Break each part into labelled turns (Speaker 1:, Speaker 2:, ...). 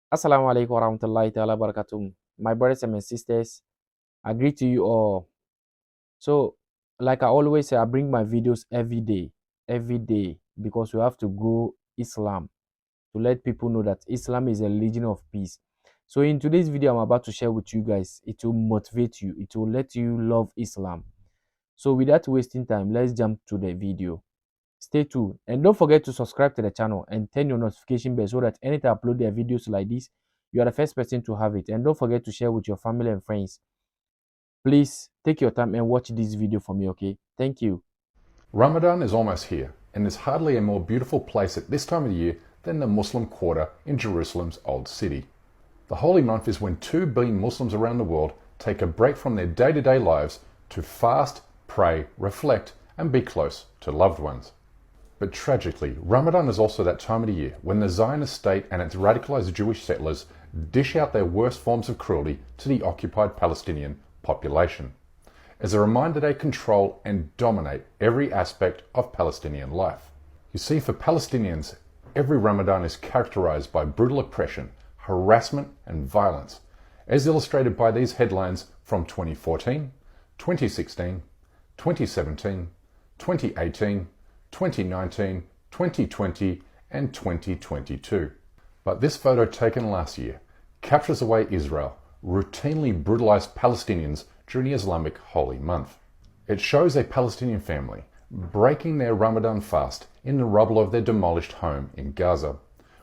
Speaker 1: Assalamu alaikum warahmatullahi ta'ala barakatuh. My brothers and my sisters, I greet to you all. So, like I always say, I bring my videos every day, because we have to grow Islam to let people know that Islam is a religion of peace. So, in today's video, I'm about to share with you guys, it will motivate you, it will let you love Islam. So, without wasting time, let's jump to the video. Stay tuned and don't forget to subscribe to the channel and turn your notification bell so that anytime I upload their videos like this, you are the first person to have it. And don't forget to share with your family and friends. Please take your time and watch this video for me, okay? Thank you.
Speaker 2: Ramadan is almost here, and there's hardly a more beautiful place at this time of the year than the Muslim Quarter in Jerusalem's Old City. The holy month is when 2 billion Muslims around the world take a break from their day-to-day lives to fast, pray, reflect, and be close to loved ones. But tragically, Ramadan is also that time of the year when the Zionist state and its radicalized Jewish settlers dish out their worst forms of cruelty to the occupied Palestinian population, as a reminder they control and dominate every aspect of Palestinian life. You see, for Palestinians, every Ramadan is characterized by brutal oppression, harassment, and violence, as illustrated by these headlines from 2014, 2016, 2017, 2018, 2019, 2020, and 2022. But this photo taken last year captures the way Israel routinely brutalized Palestinians during the Islamic holy month. It shows a Palestinian family breaking their Ramadan fast in the rubble of their demolished home in Gaza,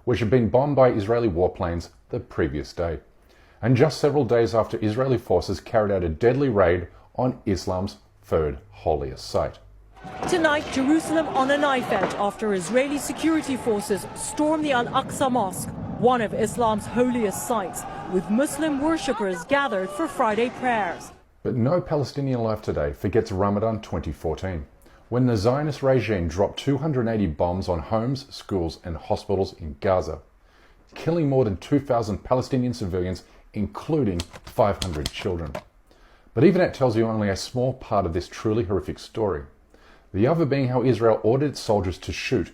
Speaker 2: which had been bombed by Israeli warplanes the previous day, and just several days after Israeli forces carried out a deadly raid on Islam's third holiest site.
Speaker 3: Tonight, Jerusalem on a knife edge after Israeli security forces stormed the Al-Aqsa Mosque, one of Islam's holiest sites, with Muslim worshippers gathered for Friday prayers.
Speaker 2: But no Palestinian life today forgets Ramadan 2014, when the Zionist regime dropped 280 bombs on homes, schools, and hospitals in Gaza, killing more than 2,000 Palestinian civilians, including 500 children. But even that tells you only a small part of this truly horrific story. The other being how Israel ordered its soldiers to shoot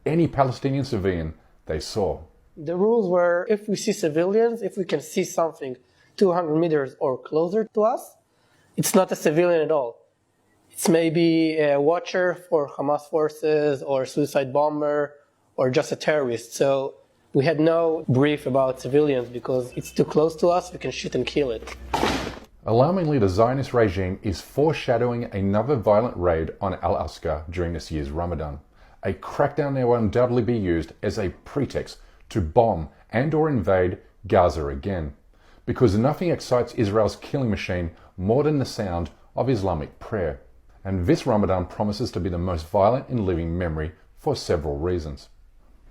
Speaker 2: any Palestinian civilian they saw.
Speaker 4: The rules were, if we see civilians, if we can see something 200 meters or closer to us, it's not a civilian at all. It's maybe a watcher for Hamas forces or a suicide bomber or just a terrorist. So we had no brief about civilians because it's too close to us, we can shoot and kill it.
Speaker 2: Alarmingly, the Zionist regime is foreshadowing another violent raid on Al-Aqsa during this year's Ramadan, a crackdown that will undoubtedly be used as a pretext to bomb and or invade Gaza again, because nothing excites Israel's killing machine more than the sound of Islamic prayer. And this Ramadan promises to be the most violent in living memory for several reasons.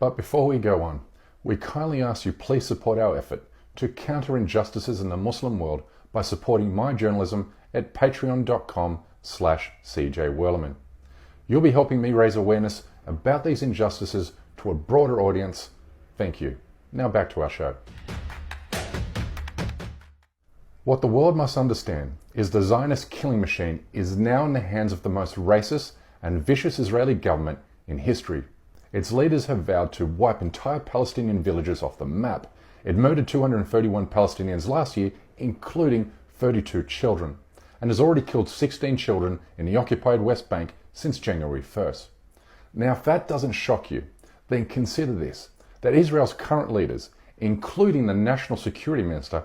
Speaker 2: But before we go on, we kindly ask you please support our effort to counter injustices in the Muslim world by supporting my journalism at patreon.com/CJWerleman. You'll be helping me raise awareness about these injustices to a broader audience. Thank you. Now back to our show. What the world must understand is the Zionist killing machine is now in the hands of the most racist and vicious Israeli government in history. Its leaders have vowed to wipe entire Palestinian villages off the map. It murdered 231 Palestinians last year, including 32 children, and has already killed 16 children in the occupied West Bank since January 1st. Now, if that doesn't shock you, then consider this, that Israel's current leaders, including the National Security Minister,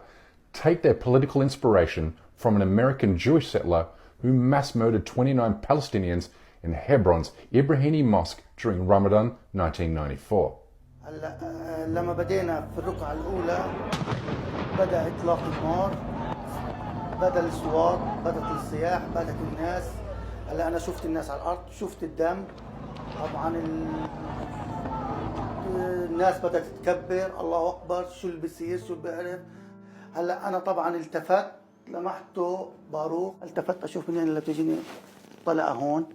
Speaker 2: take their political inspiration from an American Jewish settler who mass murdered 29 Palestinians in Hebron's Abrahamic Mosque during Ramadan 1994.
Speaker 5: لما بدينا في الركعة الأولى بدأ إطلاق النار، بدأ الأصوات، بدأت الصياح، بدأت الناس. هلا أنا شفت الناس على الأرض، شفت الدم. طبعا الناس بدأت تكبر الله أكبر، شو اللي بيصير شو اللي بيعرف. هلا أنا طبعا التفت لمحته باروق، التفت أشوف منين اللي بتجيني طلقة هون.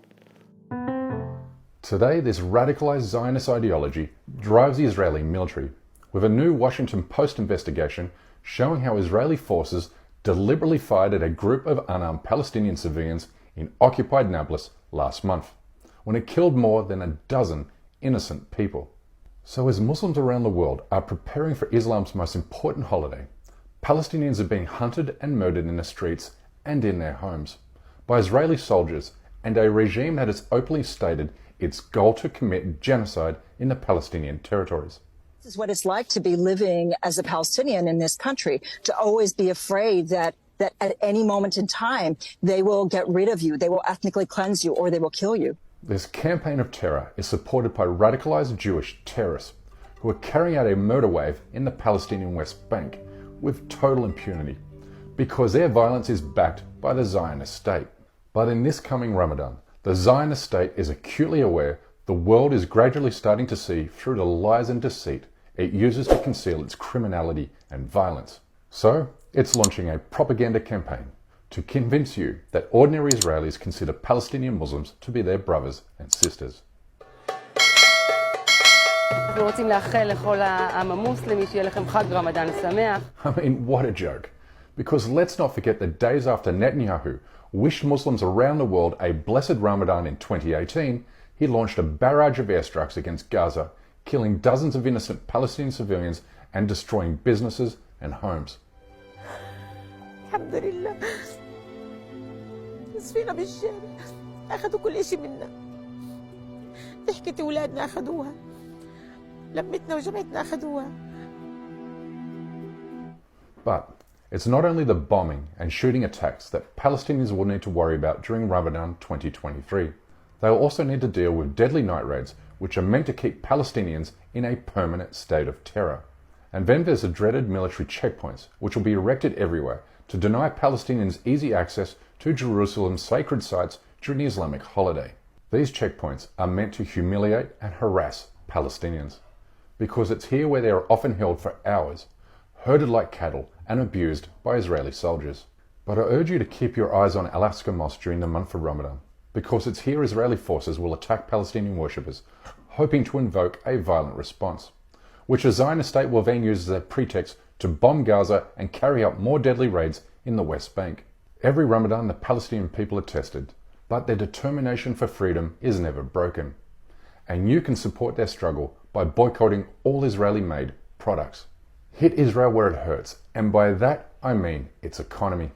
Speaker 2: Today, this radicalized Zionist ideology drives the Israeli military, with a new Washington Post investigation showing how Israeli forces deliberately fired at a group of unarmed Palestinian civilians in occupied Nablus last month, when it killed more than a dozen innocent people. So as Muslims around the world are preparing for Islam's most important holiday, Palestinians are being hunted and murdered in the streets and in their homes by Israeli soldiers and a regime that has openly stated its goal to commit genocide in the Palestinian territories.
Speaker 6: This is what it's like to be living as a Palestinian in this country, to always be afraid that at any moment in time, they will get rid of you, they will ethnically cleanse you, or they will kill you.
Speaker 2: This campaign of terror is supported by radicalized Jewish terrorists who are carrying out a murder wave in the Palestinian West Bank with total impunity because their violence is backed by the Zionist state. But in this coming Ramadan, the Zionist state is acutely aware the world is gradually starting to see through the lies and deceit it uses to conceal its criminality and violence. So, it's launching a propaganda campaign to convince you that ordinary Israelis consider Palestinian Muslims to be their brothers and sisters. I mean, what a joke. Because let's not forget the days after Netanyahu wished Muslims around the world a blessed Ramadan in 2018, he launched a barrage of airstrikes against Gaza, killing dozens of innocent Palestinian civilians and destroying businesses and homes.
Speaker 7: الحمد لله نصفينا بالشارع أخذوا كل شيء منا ضحكة أولادنا أخذوها لمتنا وجمعتنا أخذوها.
Speaker 2: But it's not only the bombing and shooting attacks that Palestinians will need to worry about during Ramadan 2023. They'll also need to deal with deadly night raids which are meant to keep Palestinians in a permanent state of terror. And then there's the dreaded military checkpoints which will be erected everywhere to deny Palestinians easy access to Jerusalem's sacred sites during the Islamic holiday. These checkpoints are meant to humiliate and harass Palestinians because it's here where they are often held for hours, herded like cattle and abused by Israeli soldiers. But I urge you to keep your eyes on Al-Aqsa Mosque during the month of Ramadan because it's here Israeli forces will attack Palestinian worshippers, hoping to invoke a violent response, which the Zionist state will then use as a pretext to bomb Gaza and carry out more deadly raids in the West Bank. Every Ramadan the Palestinian people are tested, but their determination for freedom is never broken. And you can support their struggle by boycotting all Israeli-made products. Hit Israel where it hurts, and by that I mean its economy.